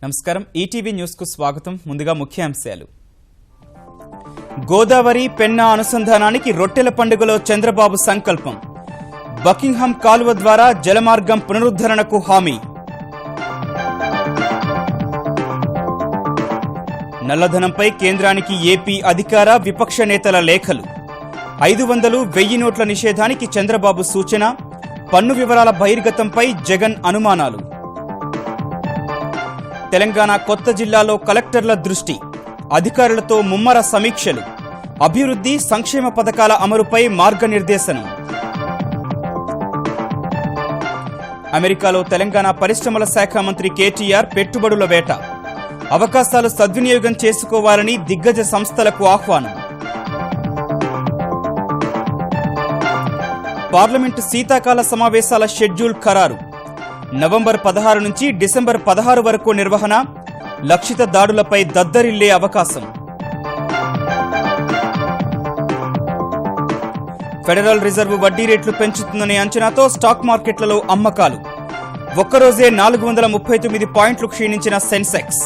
నమస్కారం ETV news కు స్వాగతం. ముందుగా ముఖ్యాంశాలు. గోదావరి పెన్నా అనుసంధానానికి రొట్టెల పండుగలో చంద్రబాబు సంకల్పం. బకింగ్హామ్ కాలువ ద్వారా జలమార్గం పునరుద్ధరణకు హామీ. నల్లధనంపై కేంద్రానికి ఏపీ అధికార విపక్ష నేతల లేఖలు. 500, 1000 నోట్ల నిషేధానికి చంద్రబాబు సూచన. పన్ను వివరాల బహిర్గతంపై జగన్ అనుమానాలు. తెలంగాణ కొత్త జిల్లాలో కలెక్టర్ల దృష్టి. అధికారులతో ముమ్మర సమీక్షలు. అభివృద్ధి సంక్షేమ పథకాల అమలుపై మార్గనిర్దేశనం. అమెరికాలో తెలంగాణ పరిశ్రమల శాఖ మంత్రి కేటీఆర్ పెట్టుబడుల వేట. అవకాశాలు సద్వినియోగం చేసుకోవాలని దిగ్గజ సంస్థలకు ఆహ్వానం. పార్లమెంటు శీతాకాల సమావేశాల షెడ్యూల్ ఖరారు. నవంబర్ 16 నుంచి డిసెంబర్ 16 వరకు నిర్వహణ. లక్షిత దాడులపై దద్దరిల్లే అవకాశం. ఫెడరల్ రిజర్వ్ వడ్డీ రేట్లు పెంచుతుందనే అంచనాతో స్టాక్ మార్కెట్లలో అమ్మకాలు. ఒక్కరోజే 439 పాయింట్లు క్షీణించిన సెన్సెక్స్.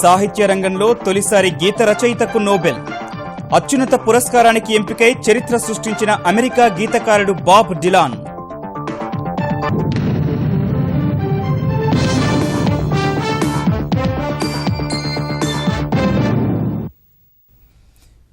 సాహిత్య రంగంలో తొలిసారి గీత రచయితకు నోబెల్. అత్యున్నత పురస్కారానికి ఎంపికై చరిత్ర సృష్టించిన అమెరికా గీతకారుడు బాబ్ డిలాన్.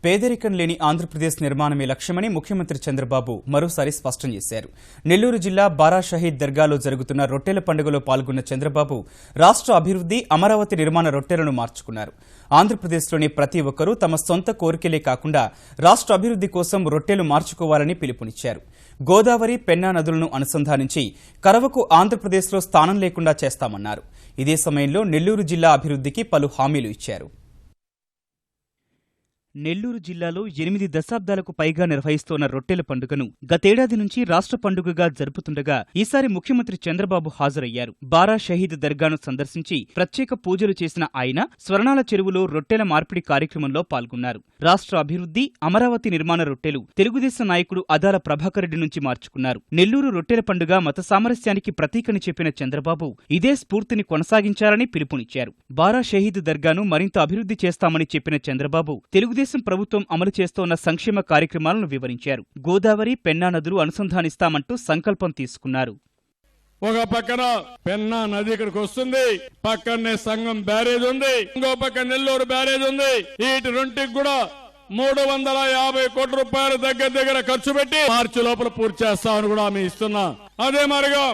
పేదరికం లేని ఆంధ్రప్రదేశ్ నిర్మాణమే లక్ష్యమని ముఖ్యమంత్రి చంద్రబాబు మరోసారి స్పష్టం చేశారు. నెల్లూరు జిల్లా బారా షహీద్ దర్గాలో జరుగుతున్న రొట్టెల పండుగలో పాల్గొన్న చంద్రబాబు రాష్ట్ర అభివృద్ధి, అమరావతి నిర్మాణ రొట్టెలను మార్చుకున్నారు. ఆంధ్రప్రదేశ్లోని ప్రతి ఒక్కరూ తమ సొంత కోరికలే కాకుండా రాష్ట్ర అభివృద్ధి కోసం రొట్టెలు మార్చుకోవాలని పిలుపునిచ్చారు. గోదావరి, పెన్నా నదులను అనుసంధానించి కరవకు ఆంధ్రప్రదేశ్లో స్థానం లేకుండా చేస్తామన్నారు. ఇదే సమయంలో నెల్లూరు జిల్లా అభివృద్ధికి పలు హామీలు ఇచ్చారు. నెల్లూరు జిల్లాలో 8 దశాబ్దాలకు పైగా నిర్వహిస్తోన్న రొట్టెల పండుగను గతేడాది నుంచి రాష్ట్ర పండుగగా జరుపుతుండగా ఈసారి ముఖ్యమంత్రి చంద్రబాబు హాజరయ్యారు. బారా షహీద్ దర్గాను సందర్శించి ప్రత్యేక పూజలు చేసిన ఆయన స్వర్ణాల చెరువులో రొట్టెల మార్పిడి కార్యక్రమంలో పాల్గొన్నారు. రాష్ట్ర అభివృద్ధి, అమరావతి నిర్మాణ రొట్టెలు తెలుగుదేశం నాయకుడు అదాల ప్రభాకర్ రెడ్డి నుంచి మార్చుకున్నారు. నెల్లూరు రొట్టెల పండుగ మత సామరస్యానికి ప్రతీకని చెప్పిన చంద్రబాబు ఇదే స్ఫూర్తిని కొనసాగించాలని పిలుపునిచ్చారు. బారా షహీద్ దర్గాను మరింత అభివృద్ధి చేస్తామని చెప్పిన చంద్రబాబు తెలుగుదేశం ప్రభుత్వం అమలు చేస్తోన్న సంక్షేమ కార్యక్రమాలను వివరించారు. గోదావరి, పెన్నా నదులు అనుసంధానిస్తామంటూ సంకల్పం తీసుకున్నారు. ఒక పక్కన పెన్నా నది ఇక్కడికి వస్తుంది, పక్కనే సంగం బ్యారేజ్ ఉంది, ఇంకో పక్క నెల్లూరు బ్యారేజ్ ఉంది. వీటి రెంటికి కూడా 350 కోట్ల రూపాయలు దగ్గర ఖర్చు పెట్టి మార్చి లోపల పూర్తి చేస్తామని కూడా మేము ఇస్తున్నా. అదే మరిగా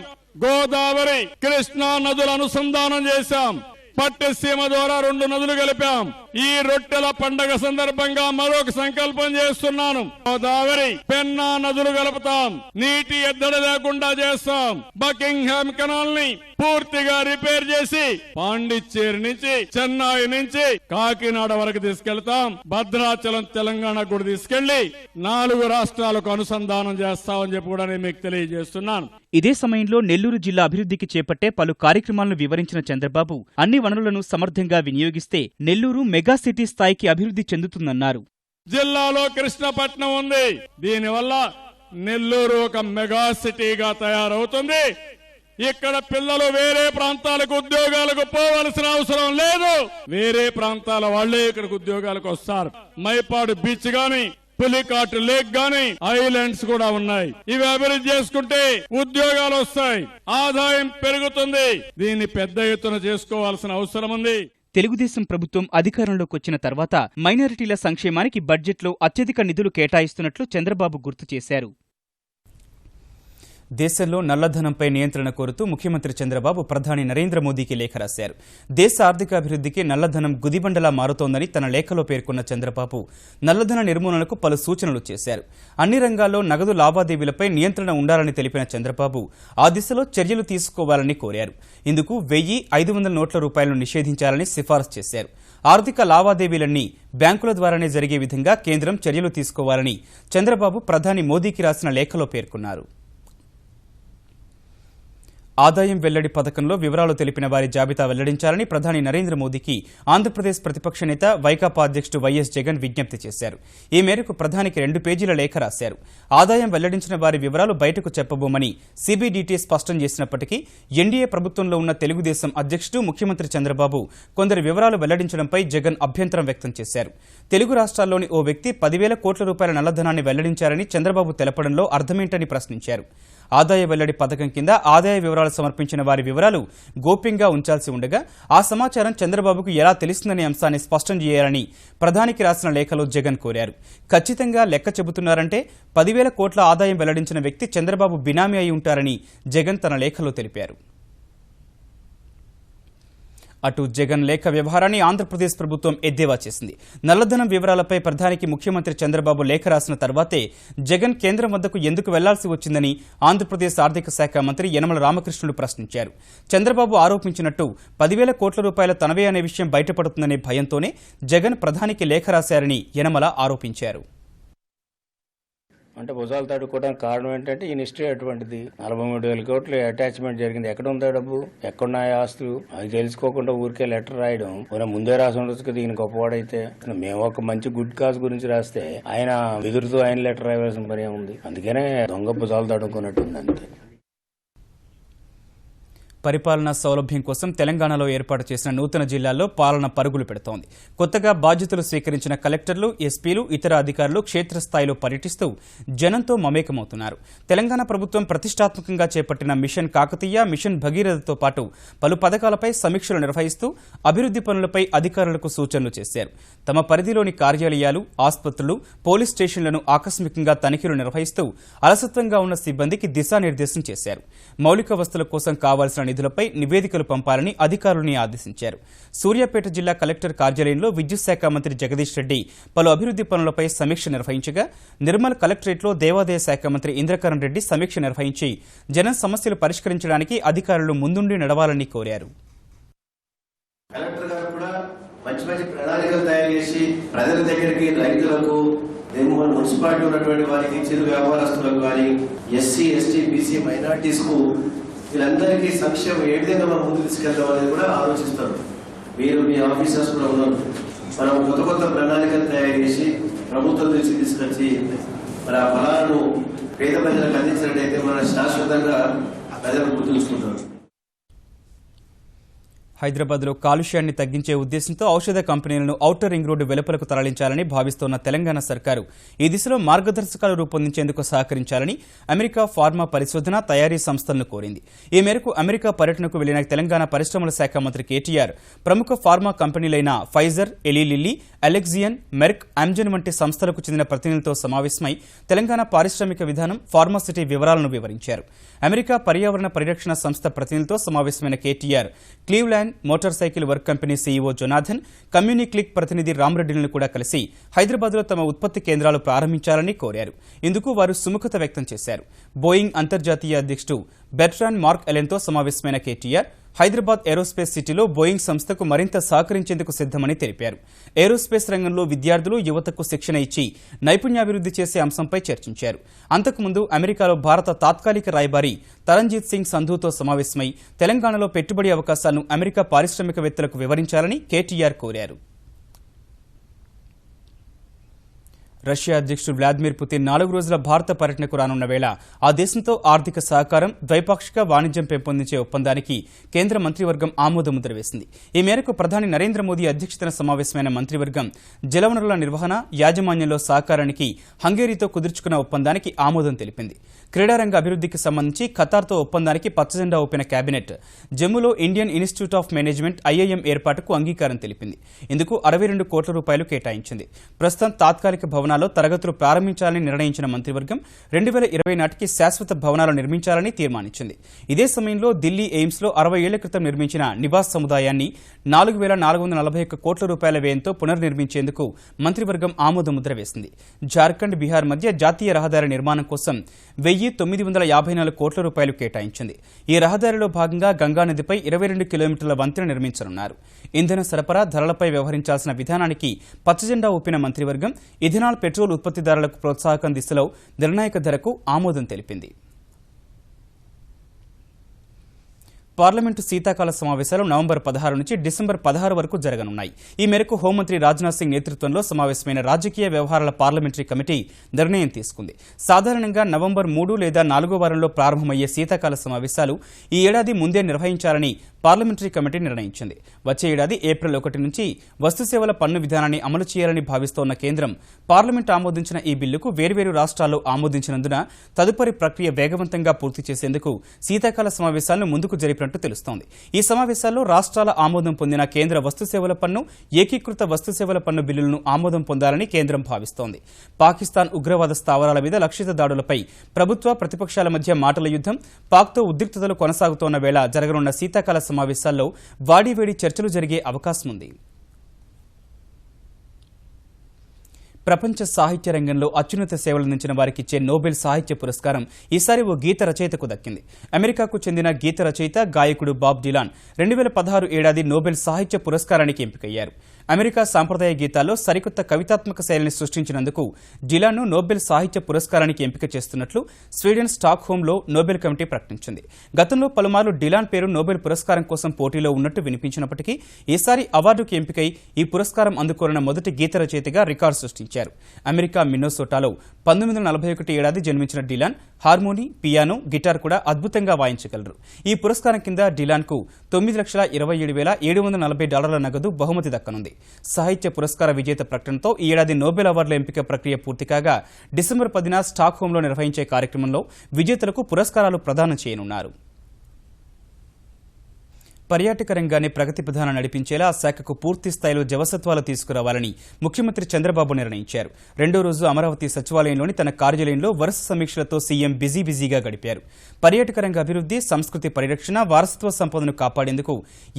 గోదావరి, కృష్ణా నదుల అనుసంధానం చేశాం. పట్టిసీమ ద్వారా 2 నదులు కలిపాం. ఈ రొట్టెల పండగ సందర్భంగా మరొక సంకల్పం చేస్తున్నాను. గోదావరి, పెన్నా నదులు కలుపుతాం. నీటి ఎద్దడి లేకుండా చేస్తాం. బకింగ్హామ్ కెనాల్ ని పూర్తిగా రిపేర్ చేసి పాండిచ్చేరి నుంచి, చెన్నై నుంచి కాకినాడ వరకు తీసుకెళ్తాం. భద్రాచలం తెలంగాణ కూడా తీసుకెళ్లి 4 రాష్ట్రాలకు అనుసంధానం చేస్తామని చెప్పి కూడా నేను మీకు తెలియజేస్తున్నాను. ఇదే సమయంలో నెల్లూరు జిల్లా అభివృద్ధికి చేపట్టే పలు కార్యక్రమాలను వివరించిన చంద్రబాబు అన్ని వనరులను సమర్థంగా వినియోగిస్తే నెల్లూరు మెగా సిటీ స్థాయికి అభివృద్ధి చెందుతుందన్నారు. జిల్లాలో కృష్ణపట్నం ఉంది. దీనివల్ల నెల్లూరు ఒక మెగా సిటీగా తయారవుతుంది. ఇక్కడ పిల్లలు వేరే ప్రాంతాలకు ఉద్యోగాలకు పోవలసిన అవసరం లేదు. వేరే ప్రాంతాల వాళ్లే ఇక్కడికి ఉద్యోగాలకు వస్తారు. మైపాడు బీచ్ గాని, పులికాట్ లేక్ గాని, ఐలాండ్స్ కూడా ఉన్నాయి. ఇవి అభివృద్ధి చేసుకుంటే ఉద్యోగాలు వస్తాయి, ఆదాయం పెరుగుతుంది. దీన్ని పెద్ద ఎత్తున చేసుకోవాల్సిన అవసరం ఉంది. తెలుగుదేశం ప్రభుత్వం అధికారంలోకి వచ్చిన తర్వాత మైనారిటీల సంక్షేమానికి బడ్జెట్లో అత్యధిక నిధులు కేటాయిస్తున్నట్లు చంద్రబాబు గుర్తు చేశారు. దేశంలో నల్లధనంపై నియంత్రణ కోరుతూ ముఖ్యమంత్రి చంద్రబాబు ప్రధాని నరేంద్ర మోదీకి లేఖ రాశారు. దేశ ఆర్థికాభివృద్ధికి నల్లధనం గుదిబండలా మారుతోందని తన లేఖలో పేర్కొన్న చంద్రబాబు నల్లధన నిర్మూలనకు పలు సూచనలు చేశారు. అన్ని రంగాల్లో నగదు లావాదేవీలపై నియంత్రణ ఉండాలని తెలిపిన చంద్రబాబు ఆ దిశలో చర్యలు తీసుకోవాలని కోరారు. ఇందుకు 1000, 500 నోట్ల రూపాయలను నిషేధించాలని సిఫారసు చేశారు. ఆర్థిక లావాదేవీలన్నీ బ్యాంకుల ద్వారానే జరిగే విధంగా కేంద్రం చర్యలు తీసుకోవాలని చంద్రబాబు ప్రధాని మోదీకి రాసిన లేఖలో పేర్కొన్నారు. ఆదాయం వెల్లడి పథకంలో వివరాలు తెలిపిన వారి జాబితా వెల్లడించాలని ప్రధాని నరేంద్ర మోదీకి ఆంధ్రప్రదేశ్ ప్రతిపక్ష నేత వైకాపా అధ్యక్షుడు వైఎస్ జగన్ విజ్ఞప్తి చేశారు. ఈ మేరకు ప్రధానికి 2 పేజీల లేఖ రాశారు. ఆదాయం వెల్లడించిన వారి వివరాలు బయటకు చెప్పబోమని సిబిడిటి స్పష్టం చేసినప్పటికీ ఎన్డీఏ ప్రభుత్వంలో ఉన్న తెలుగుదేశం అధ్యక్షుడు ముఖ్యమంత్రి చంద్రబాబు కొందరి వివరాలు వెల్లడించడంపై జగన్ అభ్యంతరం వ్యక్తం చేశారు. తెలుగు రాష్ట్రాల్లోని ఓ వ్యక్తి 10,000 కోట్ల రూపాయల నల్లధనాన్ని వెల్లడించారని చంద్రబాబు తెలపడంలో అర్థమేంటని ప్రశ్నించారు. ఆదాయ వెల్లడి పథకం కింద ఆదాయ వివరాలు సమర్పించిన వారి వివరాలు గోప్యంగా ఉంచాల్సి ఉండగా ఆ సమాచారం చంద్రబాబుకు ఎలా తెలుస్తుందనే అంశాన్ని స్పష్టం చేయాలని ప్రధానికి రాసిన లేఖలో జగన్ కోరారు. ఖచ్చితంగా లెక్క చెబుతున్నారంటే 10,000 కోట్ల ఆదాయం వెల్లడించిన వ్యక్తి చంద్రబాబు బినామీ అయి ఉంటారని జగన్ తన లేఖలో తెలిపారు. అటు జగన్ లేఖ వ్యవహారాన్ని ఆంధ్రప్రదేశ్ ప్రభుత్వం ఎద్దేవా చేసింది. నల్లధనం వివరాలపై ప్రధానికి ముఖ్యమంత్రి చంద్రబాబు లేఖ రాసిన తర్వాతే జగన్ కేంద్రం వద్దకు ఎందుకు వెళ్లాల్సి వచ్చిందని ఆంధ్రప్రదేశ్ ఆర్థిక శాఖ మంత్రి యనమల రామకృష్ణుడు ప్రశ్నించారు. చంద్రబాబు ఆరోపించినట్టు 10,000 కోట్ల రూపాయల తనవే అనే విషయం బయటపడుతుందనే భయంతోనే జగన్ ప్రధానికి లేఖ రాశారని యనమల ఆరోపించారు. అంటే భుజాలు తడుకోవడానికి కారణం ఏంటంటే ఈ హిస్టరీ అటువంటిది. 43,000 కోట్లు అటాచ్మెంట్ జరిగింది. ఎక్కడ ఉందా డబ్బు, ఎక్కడున్నాయి ఆస్తులు, అది తెలుసుకోకుండా ఊరికే లెటర్ రాయడం. ముందే రాసి ఉండొచ్చు కదా. ఈయన గొప్పవాడైతే మేము ఒక మంచి గుడ్ కాజ్ గురించి రాస్తే ఆయన ఎదురుతో ఆయన లెటర్ రాయాల్సిన పని ఉంది. అందుకనే దొంగ భుజాలు తడుకున్నట్టుంది అంతే. పరిపాలనా సౌలభ్యం కోసం తెలంగాణలో ఏర్పాటు చేసిన నూతన జిల్లాల్లో పాలన పరుగులు పెడుతోంది. కొత్తగా బాధ్యతలు స్వీకరించిన కలెక్టర్లు, ఎస్పీలు, ఇతర అధికారులు క్షేత్రస్థాయిలో పర్యటిస్తూ జనంతో మమేకమవుతున్నారు. తెలంగాణ ప్రభుత్వం ప్రతిష్టాత్మకంగా చేపట్టిన మిషన్ కాకతీయ, మిషన్ భగీరథతో పాటు పలు పథకాలపై సమీక్షలు నిర్వహిస్తూ అభివృద్ధి పనులపై అధికారులకు సూచనలు చేశారు. తమ పరిధిలోని కార్యాలయాలు, ఆసుపత్రులు, పోలీస్ స్టేషన్లను ఆకస్మికంగా తనిఖీలు నిర్వహిస్తూ అలసత్వంగా ఉన్న సిబ్బందికి దిశానిర్దేశం చేశారు. మౌలిక వసతుల కోసం కావాల్సిన నిధులపై నివేదికలు పంపాలని అధికారులని ఆదేశించారు. సూర్యాపేట జిల్లా కలెక్టర్ కార్యాలయంలో విద్యుత్ శాఖ మంత్రి జగదీష్ రెడ్డి పలు అభివృద్ధి పనులపై సమీక్ష నిర్వహించగా, నిర్మల్ కలెక్టరేట్లో దేవాదాయ శాఖ మంత్రి ఇంద్రకరణ్ రెడ్డి సమీక్ష నిర్వహించి జన సమస్యలు పరిష్కరించడానికి అధికారులు ముందుండి నడవాలని కోరారు. కలెక్టర్ గారు కూడా మంచి మంచి ప్రణాళికలు తయారు చేసి ప్రజల దగ్గరికి, రైతులకు, మున్సిపాలిటీ ఉన్నటువంటి వారికి, చిరు వ్యాపారస్తులకు కానీ, ఎస్సీ, ఎస్టీ, బీసీ, మైనార్టీస్ కు వీళ్ళందరికీ సంక్షేమం ఏ విధంగా మనం ముందు తీసుకెళ్తాం అనేది కూడా ఆలోచిస్తారు. మీరు మీ ఆఫీసర్స్ కూడా ఉన్నారు. మనం కొత్త కొత్త ప్రణాళికలు తయారు చేసి ప్రభుత్వం నుంచి తీసుకొచ్చి మన ఆ ఫలాలను పేద ప్రజలకు అందించినట్టయితే మన శాశ్వతంగా ప్రజలు గుర్తుంచుకుంటారు. హైదరాబాద్లో కాలుష్యాన్ని తగ్గించే ఉద్దేశంతో ఔషధ కంపెనీలను ఔటర్ రింగ్ రోడ్డు వెలుపలకు తరలించాలని భావిస్తోన్న తెలంగాణ సర్కారు ఈ దిశలో మార్గదర్శకాలు రూపొందించేందుకు సహకరించాలని అమెరికా ఫార్మా పరిశోధన, తయారీ సంస్థలను కోరింది. ఈ మేరకు అమెరికా పర్యటనకు వెళ్లిన తెలంగాణ పరిశ్రమల శాఖ మంత్రి కేటీఆర్ ప్రముఖ ఫార్మా కంపెనీలైన Pfizer, Eli Lilly, Alexion, Merck, Amgen వంటి సంస్థలకు చెందిన ప్రతినిధులతో సమావేశమై తెలంగాణ పారిశ్రామిక విధానం, ఫార్మాసిటీ వివరాలను వివరించారు. అమెరికా పర్యావరణ పరిరక్షణ సంస్థ ప్రతినిధులతో సమావేశమైన KTR Cleveland motor cycle work company CEO Jonathan, కమ్యూనిక్లిక్ ప్రతినిధి రామ్రెడ్డిలను కూడా కలిసి హైదరాబాద్లో తమ ఉత్పత్తి కేంద్రాలు ప్రారంభించాలని కోరారు. ఇందుకు వారు సుముఖత వ్యక్తం చేశారు. బోయింగ్ అంతర్జాతీయ అధ్యక్షుడు బెర్ట్రాండ్ మార్క్ ఎలెన్తో సమావేశమైన కేటీఆర్ హైదరాబాద్ ఏరోస్పేస్ సిటీలో బోయింగ్ సంస్థకు మరింత సహకరించేందుకు సిద్దమని తెలిపారు. ఏరోస్పేస్ రంగంలో విద్యార్థులు, యువతకు శిక్షణ ఇచ్చి నైపుణ్యాభివృద్ధి చేసే అంశంపై చర్చించారు. అంతకుముందు అమెరికాలో భారత తాత్కాలిక రాయబారి తరంజిత్ సింగ్ సంధూతో సమావేశమై తెలంగాణలో పెట్టుబడి అవకాశాలను అమెరికా పారిశ్రామికవేత్తలకు వివరించాలని కేటీఆర్ కోరారు. రష్యా అధ్యక్షుడు వ్లాదిమిర్ పుతిన్ 4 రోజుల భారత పర్యటనకు రానున్న వేళ ఆ దేశంతో ఆర్థిక సహకారం, ద్వైపాక్షిక వాణిజ్యం పెంపొందించే ఒప్పందానికి కేంద్ర మంత్రివర్గం ఆమోదముద్ర వేసింది. ఈ మేరకు ప్రధాని నరేంద్ర మోదీ అధ్యక్షతన సమావేశమైన మంత్రివర్గం జలవనరుల నిర్వహణ, యాజమాన్యంలో సహకారానికి హంగేరీతో కుదుర్చుకున్న ఒప్పందానికి ఆమోదం తెలిపింది. క్రీడారంగ అభివృద్ధికి సంబంధించి ఖతార్తో ఒప్పందానికి పచ్చజెండా ఊపిన కేబినెట్ జమ్మూలో Indian Institute of Management IIM ఏర్పాటుకు అంగీకారం తెలిపింది. ఇందుకు 62 కోట్ల రూపాయలు కేటాయించింది. ప్రస్తుతం తాత్కాలిక భవనాల్లో తరగతులు ప్రారంభించాలని నిర్ణయించిన మంత్రివర్గం 2020 నాటికి శాశ్వత భవనాలు నిర్మించాలని తీర్మానించింది. ఇదే సమయంలో ఢిల్లీ ఎయిమ్స్లో 60 ఏళ్ల క్రితం నిర్మించిన నివాస్ సముదాయాన్ని 4,441 కోట్ల రూపాయల వ్యయంతో పునర్నిర్మించేందుకు మంత్రివర్గం ఆమోదముద్ర వేసింది. జార్ఖండ్, బీహార్ మధ్య జాతీయ రహదారి నిర్మాణం కోసం 1,954 కోట్ల రూపాయలు కేటాయించింది. ఈ రహదారిలో భాగంగా గంగానదిపై 22 కిలోమీటర్ల వంతెన నిర్మించనున్నారు. ఇంధన సరఫరా, ధరలపై వ్యవహరించాల్సిన విధానానికి పచ్చజెండా ఊపిన మంత్రివర్గం ఇథనాల్, పెట్రోల్ ఉత్పత్తిదారులకు ప్రోత్సాహకం దిశలో నిర్ణాయక ధరకు ఆమోదం తెలిపింది. పార్లమెంటు శీతాకాల సమావేశాలు నవంబర్ 16 నుంచి డిసెంబర్ 16 వరకు జరగనున్నాయి. ఈ మేరకు హోంమంత్రి రాజ్నాథ్ సింగ్ నేతృత్వంలో సమావేశమైన రాజకీయ వ్యవహారాల పార్లమెంటరీ కమిటీ నిర్ణయం తీసుకుంది. సాధారణంగా నవంబర్ 3 లేదా 4 వారంలో ప్రారంభమయ్యే శీతాకాల సమావేశాలు ఈ ఏడాది ముందే నిర్వహించాలని పార్లమెంటరీ కమిటీ నిర్ణయించింది. వచ్చే ఏడాది ఏప్రిల్ 1 నుంచి వస్తుసేవల పన్ను విధానాన్ని అమలు చేయాలని భావిస్తోన్న కేంద్రం పార్లమెంట్ ఆమోదించిన ఈ బిల్లుకు వేర్వేరు రాష్ట్రాల్లో ఆమోదించినందున తదుపరి ప్రక్రియ వేగవంతంగా పూర్తి చేసేందుకు శీతాకాల సమావేశాలను ముందుకు జరిపినట్టు తెలుస్తోంది. ఈ సమావేశాల్లో రాష్ట్రాల ఆమోదం పొందిన కేంద్ర వస్తుసేవల పన్ను, ఏకీకృత వస్తుసేవల పన్ను బిల్లులను ఆమోదం పొందాలని కేంద్రం భావిస్తోంది. పాకిస్తాన్ ఉగ్రవాద స్థావరాల మీద లక్షిత దాడులపై ప్రభుత్వ ప్రతిపక్షాల మధ్య మాటల యుద్ధం, పాక్తో ఉద్రిక్తతలు కొనసాగుతోన్న వేళ జరగనున్న శీతాకాల సమావేశాల్లో వాడివేడి చర్చలు జరిగే అవకాశం ఉంది. ప్రపంచ సాహిత్య రంగంలో అత్యున్నత సేవలందించిన వారికిచ్చే నోబెల్ సాహిత్య పురస్కారం ఈసారి ఓ గీత రచయితకు దక్కింది. అమెరికాకు చెందిన గీత రచయిత, గాయకుడు బాబ్ డిలాన్ 2016 ఏడాది నోబెల్ సాహిత్య పురస్కారానికి ఎంపికయ్యారు. అమెరికా సాంప్రదాయ గీతాల్లో సరికొత్త కవితాత్మక శైలిని సృష్టించినందుకు డిలాన్ను నోబెల్ సాహిత్య పురస్కారానికి ఎంపిక చేస్తున్నట్లు స్వీడన్ స్టాక్హోమ్లో నోబెల్ కమిటీ ప్రకటించింది. గతంలో పలుమార్లు డిలాన్ పేరు నోబెల్ పురస్కారం కోసం పోటీలో ఉన్నట్టు వినిపించినప్పటికీ ఈసారి అవార్డుకు ఎంపికై ఈ పురస్కారం అందుకోనున్న మొదటి గీత రచయితగా రికార్డు సృష్టించారు. అమెరికా మిన్నోసోటాలో 1941 ఏడాది జన్మించిన డిలాన్ హార్మోని, పియానో, గిటార్ కూడా అద్భుతంగా వాయించగలరు. ఈ పురస్కారం కింద డిలాన్కు $9,27,740 నగదు బహుమతి దక్కనుంది. సాహిత్య పురస్కార విజేత ప్రకటనతో ఈ ఏడాది నోబెల్ అవార్డుల ఎంపిక ప్రక్రియ పూర్తి కాగా డిసెంబర్ 10న స్టాక్హోమ్లో నిర్వహించే కార్యక్రమంలో విజేతలకు పురస్కారాలు ప్రదానం చేయనున్నారు. పర్యాటక రంగాన్ని ప్రగతి ప్రధాన నడిపించేలా ఆ శాఖకు పూర్తి స్థాయిలో జవసత్వాలు తీసుకురావాలని ముఖ్యమంత్రి చంద్రబాబు నిర్ణయించారు. రెండో రోజు అమరావతి సచివాలయంలోని తన కార్యాలయంలో వరుస సమీక్షలతో సీఎం బిజీగా గడిపారు. పర్యాటక రంగ అభివృద్ధి, సంస్కృతి పరిరక్షణ, వారసత్వ సంపదను కాపాడేందుకు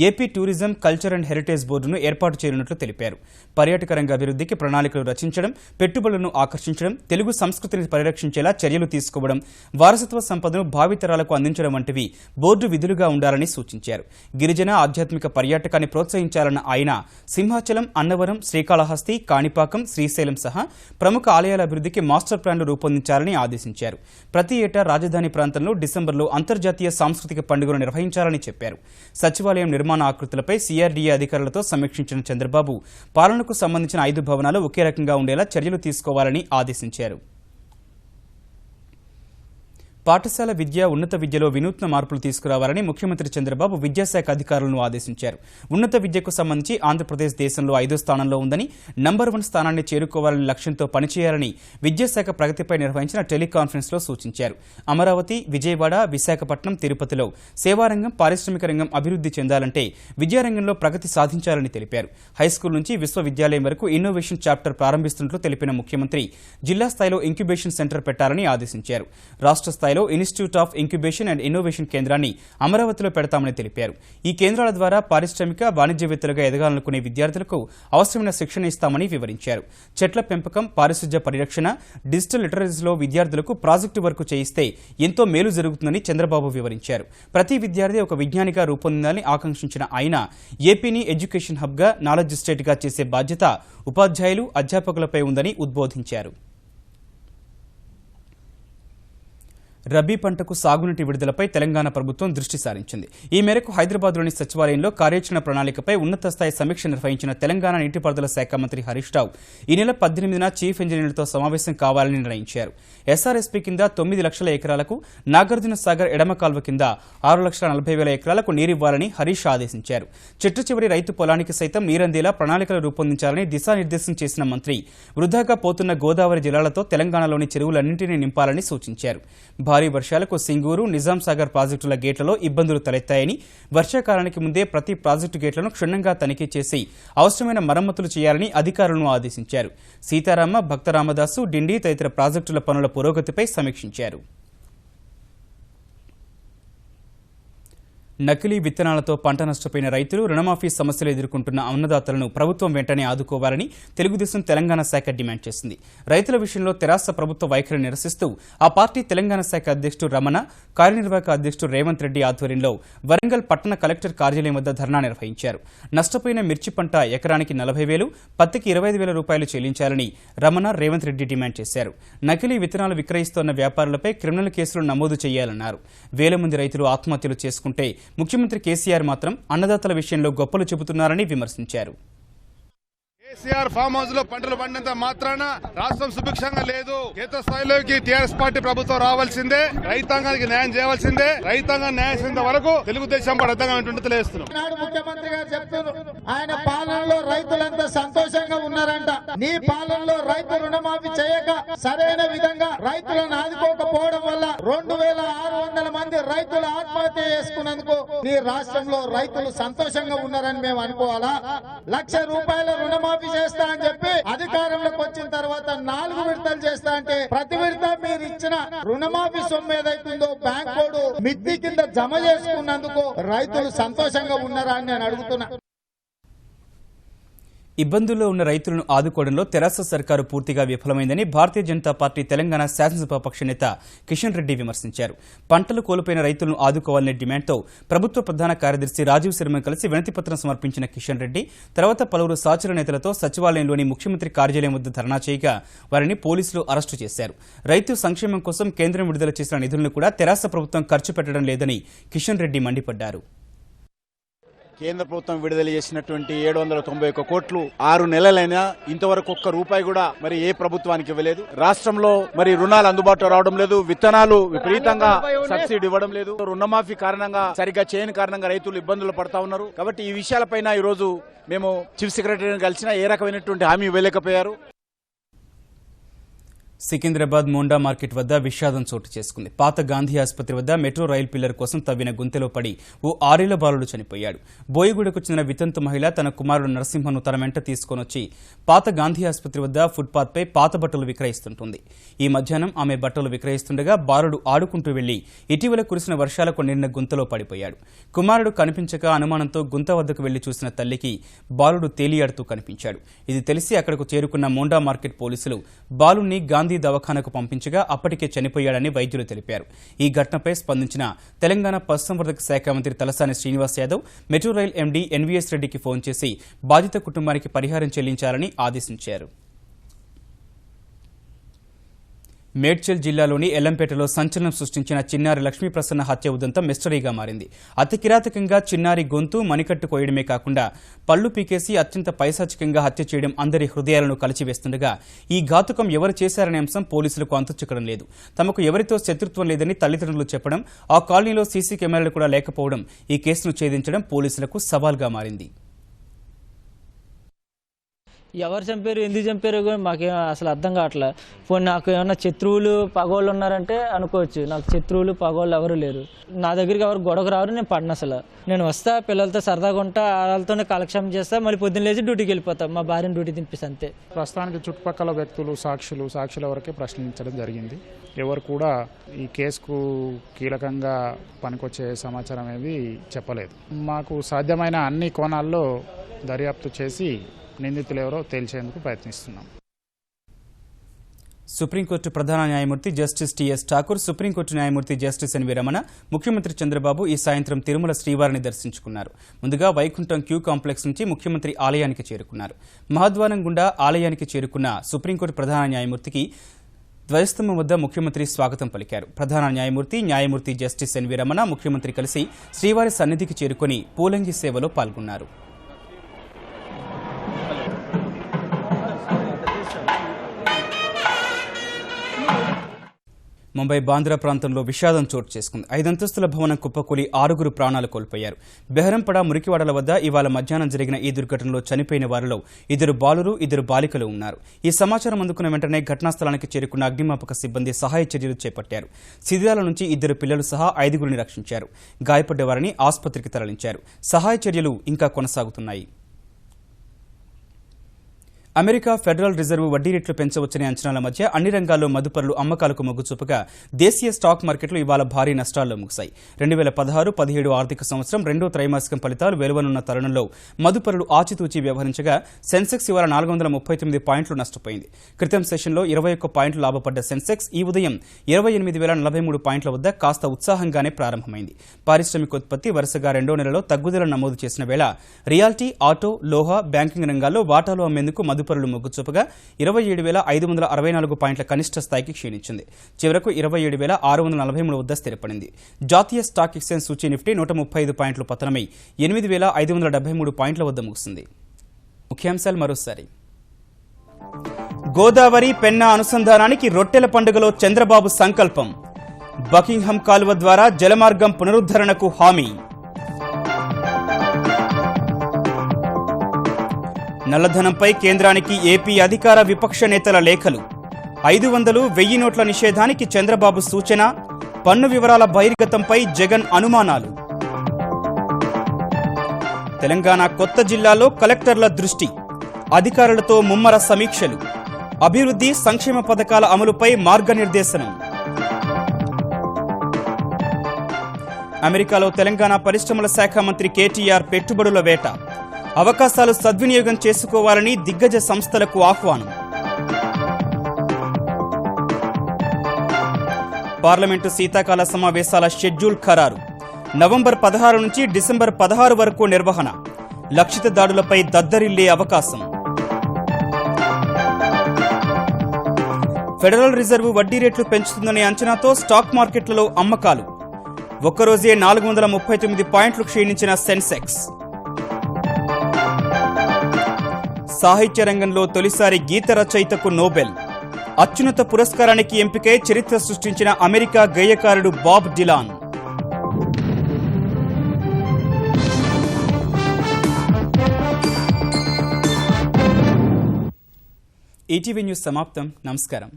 AP tourism, culture and heritage బోర్డును ఏర్పాటు చేయనున్నట్లు తెలిపారు. పర్యాటక రంగ అభివృద్ధికి ప్రణాళికలు రచించడం, పెట్టుబడులను ఆకర్షించడం, తెలుగు సంస్కృతిని పరిరక్షించేలా చర్యలు తీసుకోవడం, వారసత్వ సంపదను భావితరాలకు అందించడం వంటివి బోర్డు విధులుగా ఉండాలని సూచించారు. గిరిజన ఆధ్యాత్మిక పర్యాటకాన్ని ప్రోత్సహించాలన్న ఆయన సింహాచలం, అన్నవరం, శ్రీకాళహస్తి, కాణిపాకం, శ్రీశైలం సహా ప్రముఖ ఆలయాల అభివృద్ధికి మాస్టర్ ప్లాన్లు రూపొందించాలని ఆదేశించారు. ప్రతి ఏటా రాజధాని ప్రాంతంలో డిసెంబర్లో అంతర్జాతీయ సాంస్కృతిక పండుగను నిర్వహించాలని చెప్పారు. సచివాలయం నిర్మాణ ఆకృతులపై సీఆర్డీఏ అధికారులతో సమీక్షించిన చంద్రబాబు పాలనకు సంబంధించిన 5 భవనాలు ఒకే రకంగా ఉండేలా చర్యలు తీసుకోవాలని ఆదేశించారు. పాఠశాల విద్య, ఉన్నత విద్యలో వినూత్న మార్పులు తీసుకురావాలని ముఖ్యమంత్రి చంద్రబాబు విద్యాశాఖ అధికారులను ఆదేశించారు. ఉన్నత విద్యకు సంబంధించి ఆంధ్రప్రదేశ్ దేశంలో 5వ స్థానంలో ఉందని, నంబర్ 1 స్థానాన్ని చేరుకోవాలని లక్ష్యంతో పనిచేయాలని విద్యాశాఖ ప్రగతిపై నిర్వహించిన టెలికాన్ఫరెన్స్లో సూచించారు. అమరావతి, విజయవాడ, విశాఖపట్నం, తిరుపతిలో సేవారంగం, పారిశ్రామిక రంగం అభివృద్ధి చెందాలంటే విద్యారంగంలో ప్రగతి సాధించాలని తెలిపారు. హైస్కూల్ నుంచి విశ్వవిద్యాలయం వరకు ఇన్నోవేషన్ చాప్టర్ ప్రారంభిస్తున్నట్లు తెలిపిన ముఖ్యమంత్రి జిల్లా స్థాయిలో ఇంక్యుబేషన్ సెంటర్ పెట్టాలని ఆదేశించారు. రాష్ట్ర స్థాయిలో institute of incubation and innovation కేంద్రాన్ని అమరావతిలో పెడతామని తెలిపారు. ఈ కేంద్రాల ద్వారా పారిశ్రామిక, వాణిజ్యవేత్తలుగా ఎదగాలనుకునే విద్యార్థులకు అవసరమైన శిక్షణ ఇస్తామని వివరించారు. చెట్ల పెంపకం, పారిశుధ్య పరిరక్షణ, డిజిటల్ లిటరసీలో విద్యార్థులకు ప్రాజెక్టు వర్క్ చేయిస్తే ఎంతో మేలు జరుగుతుందని చంద్రబాబు వివరించారు. ప్రతి విద్యార్థి ఒక విజ్ఞానిగా రూపొందాలని ఆకాంక్షించిన ఆయన ఏపీని ఎడ్యుకేషన్ హబ్గా, నాలెడ్జ్ స్టేట్గా చేసే బాధ్యత ఉపాధ్యాయులు, అధ్యాపకులపై ఉందని ఉద్బోధించారు. రబీ పంటకు సాగునీటి విడుదలపై తెలంగాణ ప్రభుత్వం దృష్టి సారించింది. ఈ మేరకు హైదరాబాద్లోని సచివాలయంలో కార్యాచరణ ప్రణాళికపై ఉన్నత స్థాయి సమీక్ష నిర్వహించిన తెలంగాణ నీటిపారుదల శాఖ మంత్రి హరీష్ రావు ఈ నెల 18న చీఫ్ ఇంజనీర్లతో సమావేశం కావాలని నిర్ణయించారు. ఎస్ఆర్ఎస్పీ కింద 9 లక్షల ఎకరాలకు, నాగార్జున సాగర్ ఎడమ కాల్వ కింద 6,40,000 ఎకరాలకు నీరివ్వాలని హరీష్ ఆదేశించారు. చిట్ట చివరి రైతు పొలానికి సైతం నీరందేలా ప్రణాళికలు రూపొందించాలని దిశానిర్దేశం చేసిన మంత్రి వృధాగా పోతున్న గోదావరి జలాలతో తెలంగాణలోని చెరువులన్నింటినీ నింపాలని సూచించారు. భారీ వర్షాలకు సింగూరు, నిజాం సాగర్ ప్రాజెక్టుల గేట్లలో ఇబ్బందులు తలెత్తాయని, వర్షాకాలానికి ముందే ప్రతి ప్రాజెక్టు గేట్లను క్షుణ్ణంగా తనిఖీ చేసి అవసరమైన మరమ్మతులు చేయాలని అధికారులను ఆదేశించారు. సీతారామ, భక్తరామదాసు, డిండి తదితర ప్రాజెక్టుల పనుల పురోగతిపై సమీక్షించారు. నకిలీ విత్తనాలతో పంట నష్టపోయిన రైతులు, రుణమాఫీ సమస్యలు ఎదుర్కొంటున్న అన్నదాతలను ప్రభుత్వం వెంటనే ఆదుకోవాలని తెలుగుదేశం తెలంగాణ శాఖ డిమాండ్ చేసింది. రైతుల విషయంలో తెరాస ప్రభుత్వ వైఖరిని నిరసిస్తూ ఆ పార్టీ తెలంగాణ శాఖ అధ్యక్షుడు రమణ, కార్యనిర్వాహక అధ్యక్షుడు రేవంత్ రెడ్డి ఆధ్వర్యంలో వరంగల్ పట్టణ కలెక్టర్ కార్యాలయం వద్ద ధర్నా నిర్వహించారు. నష్టపోయిన మిర్చి పంట ఎకరానికి 40,000, పత్తికి 25,000 రూపాయలు చెల్లించాలని రమణ, రేవంత్ రెడ్డి డిమాండ్ చేశారు. నకిలీ విత్తనాలు విక్రయిస్తోన్న వ్యాపారులపై క్రిమినల్ కేసులు నమోదు చేయాలన్నారు. వేల మంది రైతులు ఆత్మహత్యలు చేసుకుంటే ముఖ్యమంత్రి కేసీఆర్ మాత్రం అన్నదాతల విషయంలో గొప్పలు చెబుతున్నారని విమర్శించారు. కేసీఆర్ ఫామ్ హౌస్ లో పంటలు పండినంత మాత్రాన రాష్ట్రం సుభిక్షంగా లేదు. కేంద్ర స్థాయిలోకి టీఆర్ఎస్ పార్టీ ప్రభుత్వం రావాల్సిందే, రైతాంగానికి న్యాయం చేయవలసిందే. రైతాంగం న్యాయం చేసేంత వరకు తెలుగుదేశం పడతంగా తెలియజేస్తున్నాం. ముఖ్యమంత్రి గారు చెప్తున్నారు, ఆయన పాలనలో రైతులంతా సంతోషంగా ఉన్నారంట. నీ పాలనలో రైతు రుణమాఫీ చేయక సరైన విధంగా రైతులను ఆదుకోకపోవడం వల్ల 2600 మంది రైతులు ఆత్మహత్య చేసుకున్నందుకు నీ రాష్ట్రంలో రైతులు సంతోషంగా ఉన్నారని మేము అనుకోవాలా? ₹1,00,000 రుణమాఫీ చేస్తా అని చెప్పి అధికారంలోకి వచ్చిన తర్వాత 4 విడతలు చేస్తా అంటే ప్రతి విడత మీరు ఇచ్చిన రుణమాఫీ సొమ్ము ఏదైతుందో బ్యాంకు మిత్తి కింద జమ చేసుకున్నందుకు రైతులు సంతోషంగా ఉన్నారా అని నేను అడుగుతున్నా. ఇబ్బందుల్లో ఉన్న రైతులను ఆదుకోవడంలో తెరాస సర్కారు పూర్తిగా విఫలమైందని భారతీయ జనతా పార్టీ తెలంగాణ శాసనసభాపక్ష నేత కిషన్ రెడ్డి విమర్శించారు. పంటలు కోల్పోయిన రైతులను ఆదుకోవాలనే డిమాండ్తో ప్రభుత్వ ప్రధాన కార్యదర్శి రాజీవ్ శర్మ కలిసి వినతిపత్రం సమర్పించిన కిషన్ రెడ్డి తర్వాత పలువురు సహచర నేతలతో సచివాలయంలోని ముఖ్యమంత్రి కార్యాలయం వద్ద ధర్నా చేయగా వారిని పోలీసులు అరెస్టు చేశారు. రైతు సంక్షేమం కోసం కేంద్రం విడుదల చేసిన నిధులను కూడా తెరాస ప్రభుత్వం ఖర్చు పెట్టడం లేదని కిషన్ రెడ్డి మండిపడ్డారు. కేంద్ర ప్రభుత్వం విడుదల చేసినటువంటి 791 కోట్లు 6 నెలలైనా ఇంతవరకు ఒక్క రూపాయి కూడా మరి ఏ ప్రభుత్వానికి ఇవ్వలేదు. రాష్ట్రంలో మరి రుణాలు అందుబాటులో రావడం లేదు, విత్తనాలు విపరీతంగా సబ్సిడీ ఇవ్వడం లేదు, రుణమాఫీ కారణంగా సరిగ్గా చేయని కారణంగా రైతులు ఇబ్బందులు పడతా ఉన్నారు. కాబట్టి ఈ విషయాలపైన ఈ రోజు మేము చీఫ్ సెక్రటరీని కలిసినా ఏ రకమైనటువంటి హామీ ఇవ్వలేకపోయారు. సికింద్రాబాద్ మోండా మార్కెట్ వద్ద విషాదం చోటు చేసుకుంది. పాత గాంధీ ఆసుపత్రి వద్ద మెట్రో రైల్ పిల్లర్ కోసం తవ్విన గుంతలో పడి ఓ 6 ఏళ్ల బాలుడు చనిపోయాడు. బోయగూడకు చెందిన వితంతు మహిళ తన కుమారుడు నరసింహను తన వెంట తీసుకొనొచ్చి పాత గాంధీ ఆసుపత్రి వద్ద ఫుట్పాత్పై పాత బట్టలు విక్రయిస్తుంటుంది. ఈ మధ్యాహ్నం ఆమె బట్టలు విక్రయిస్తుండగా బాలుడు ఆడుకుంటూ వెళ్లి ఇటీవల కురిసిన వర్షాలకు నిండిన గుంతలో పడిపోయాడు. కుమారుడు కనిపించక అనుమానంతో గుంత వద్దకు వెళ్లి చూసిన తల్లికి బాలుడు తేలియాడుతూ కనిపించాడు. ఇది తెలిసి అక్కడకు చేరుకున్న మోండా మార్కెట్ పోలీసులు బాలుని గాంధీ దవాఖానకు పంపించగా అప్పటికే చనిపోయాడని వైద్యులు తెలిపారు. ఈ ఘటనపై స్పందించిన తెలంగాణ పశుసంవర్ధక శాఖ మంత్రి Talasani Srinivas Yadav metro rail MD NVS రెడ్డికి ఫోన్ చేసి బాధిత కుటుంబానికి పరిహారం చెల్లించాలని ఆదేశించారు. మేడ్చల్ జిల్లాలోని ఎల్లంపేటలో సంచలనం సృష్టించిన చిన్నారి లక్ష్మీప్రసన్న హత్య ఉదంతం మిస్టరీగా మారింది. అతి కిరాతకంగా చిన్నారి గొంతు మణికట్టు కోయడమే కాకుండా పళ్లు పీకేసి అత్యంత పైశాచికంగా హత్య చేయడం అందరి హృదయాలను కలిచివేస్తుండగా ఈ ఘాతుకం ఎవరు చేశారనే అంశం పోలీసులకు అంతుచిక్కడం లేదు. తమకు ఎవరితో శత్రుత్వం లేదని తల్లిదండ్రులు చెప్పడం, ఆ కాలనీలో సీసీ కెమెరాలు కూడా లేకపోవడం ఈ కేసును ఛేదించడం పోలీసులకు సవాల్గా మారింది. ఎవరు చంపారు, ఎందుకు చంపారు కూడా మాకేం అసలు అర్థం కావట్లేదు. పోనీ నాకు ఏమన్నా శత్రువులు పగోళ్ళు ఉన్నారంటే అనుకోవచ్చు, నాకు శత్రువులు పగోళ్ళు ఎవరు లేరు. నా దగ్గరికి ఎవరు గొడవకు రారు, నేను పడిన అసలు. నేను వస్తా, పిల్లలతో సరదాగా ఉంటా, వాళ్ళతోనే కాలక్షేమం చేస్తా, మళ్ళీ పొద్దున్న లేచి డ్యూటీకి వెళ్ళిపోతాం. మా భార్యను డ్యూటీ తినిపిస్తా అంతే. ప్రస్తుతానికి చుట్టుపక్కల వ్యక్తులు సాక్షుల వరకే ప్రశ్నించడం జరిగింది. ఎవరు కూడా ఈ కేసుకు కీలకంగా పనికొచ్చే సమాచారం అనేది చెప్పలేదు. మాకు సాధ్యమైన అన్ని కోణాల్లో దర్యాప్తు చేసి నిందితులు ఎవరో తేల్చేందుకు ప్రయత్నిస్తున్నాం. సుప్రీంకోర్టు ప్రధాన న్యాయమూర్తి జస్టిస్ టీఎస్ ఠాకూర్, సుప్రీంకోర్టు న్యాయమూర్తి జస్టిస్ ఎన్వి రమణ, ముఖ్యమంత్రి చంద్రబాబు ఈ సాయంత్రం తిరుమల శ్రీవారిని దర్శించుకున్నారు. ముందుగా వైకుంఠం క్యూ కాంప్లెక్స్ నుంచి ముఖ్యమంత్రి ఆలయానికి చేరుకున్నారు. మహద్వారం గుండా ఆలయానికి చేరుకున్న సుప్రీంకోర్టు ప్రధాన న్యాయమూర్తికి ధ్వజస్తంభం వద్ద ముఖ్యమంత్రి స్వాగతం పలికారు. ప్రధాన న్యాయమూర్తి జస్టిస్ ఎన్వి రమణ, ముఖ్యమంత్రి కలిసి శ్రీవారి సన్నిధికి చేరుకుని పూలంగి సేవలో పాల్గొన్నారు. ముంబై బాంద్రా ప్రాంతంలో విషాదం చోటు చేసుకుంది. 5 అంతస్తుల భవనం కుప్పకూలి 6 ప్రాణాలు కోల్పోయారు. బెహరంపడ మురికివాడల వద్ద ఇవాళ మధ్యాహ్నం జరిగిన ఈ దుర్ఘటనలో చనిపోయిన వారిలో 2 బాలురు 2 బాలికలు ఉన్నారు. ఈ సమాచారం అందుకున్న వెంటనే ఘటనా స్థలానికి చేరుకున్న అగ్నిమాపక సిబ్బంది సహాయ చర్యలు చేపట్టారు. శిథిలాల నుంచి 2 పిల్లలు సహా 5గురిని రక్షించారు. గాయపడ్డ వారిని ఆసుపత్రికి తరలించారు. సహాయ చర్యలు ఇంకా కొనసాగుతున్నాయి. అమెరికా ఫెడరల్ రిజర్వ్ వడ్డీ రేట్లు పెంచవచ్చనే అంచనాల మధ్య అన్ని రంగాల్లో మదుపరులు అమ్మకాలకు మొగ్గు చూపగా దేశీయ స్టాక్ మార్కెట్లు ఇవాళ భారీ నష్టాల్లో ముగిశాయి. 2016-17 ఆర్థిక సంవత్సరం 2వ త్రైమాసికం ఫలితాలు వెలువనున్న తరుణంలో మదుపరులు ఆచితూచి వ్యవహరించగా సెన్సెక్స్ ఇవాళ 439 పాయింట్లు నష్టపోయింది. క్రితం సెషన్లో 21 పాయింట్లు లాభపడ్డ సెన్సెక్స్ ఈ ఉదయం 28,043 పాయింట్ల వద్ద కాస్త ఉత్సాహంగానే ప్రారంభమైంది. పారిశ్రామికోత్పత్తి వరుసగా 2వ నెలలో తగ్గుదల నమోదు చేసిన వేళ రియాల్టీ, ఆటో, లోహ, బ్యాంకింగ్ రంగాల్లో వాటాలు అమ్మేందుకు మదుపరులు తదుపరులు మొగ్గు చూపగా 27,564 పాయింట్ల కనిష్ట స్థాయికి క్షీణించింది. చివరకు 27,643 వద్ద స్థిరపడింది. జాతీయ స్టాక్ ఎక్స్చేంజ్ సూచీ నిఫ్టీ 135 పాయింట్లు పతనమై 8,573 పాయింట్ల వద్ద ముగిసింది. ముఖ్యాంశాలు మరోసారి. గోదావరి పెన్నా అనుసంధానానికి రొట్టెల పండుగలో చంద్రబాబు సంకల్పం. బకింగ్హామ్ కాలువ ద్వారా జలమార్గం పునరుద్ధరణకు హామీ. నల్లధనంపై కేంద్రానికి ఏపీ అధికార విపక్ష నేతల లేఖలు. 500, 1000 నోట్ల నిషేధానికి చంద్రబాబు సూచన. పన్ను వివరాల బహిర్గతంపై జగన్ అనుమానాలు. తెలంగాణ కొత్త జిల్లాలో కలెక్టర్ల దృష్టి. అధికారులతో ముమ్మర సమీక్షలు. అభివృద్ధి సంక్షేమ పథకాల అమలుపై మార్గనిర్దేశనం. అమెరికాలో తెలంగాణ పరిశ్రమల శాఖ మంత్రి కేటీఆర్ పెట్టుబడుల వేట. అవకాశాలు సద్వినియోగం చేసుకోవాలని దిగ్గజ సంస్థలకు ఆహ్వానం. పార్లమెంటు శీతాకాల సమావేశాల షెడ్యూల్ ఖరారు. నవంబర్ 16 నుంచి డిసెంబర్ 16 వరకు నిర్వహణ. లక్షిత దాడులపై దద్దరిల్లే అవకాశం. ఫెడరల్ రిజర్వ్ వడ్డీ రేట్లు పెంచుతుందనే అంచనాతో స్టాక్ మార్కెట్లలో అమ్మకాలు. ఒక్కరోజే 439 పాయింట్లు క్షీణించిన సెన్సెక్స్. సాహిత్య రంగంలో తొలిసారి గీత రచయితకు నోబెల్. అత్యున్నత పురస్కారానికి ఎంపికై చరిత్ర సృష్టించిన అమెరికా గేయకారుడు బాబ్ డిలాన్. ఈటీవీ న్యూస్ సమాప్తం. నమస్కారం.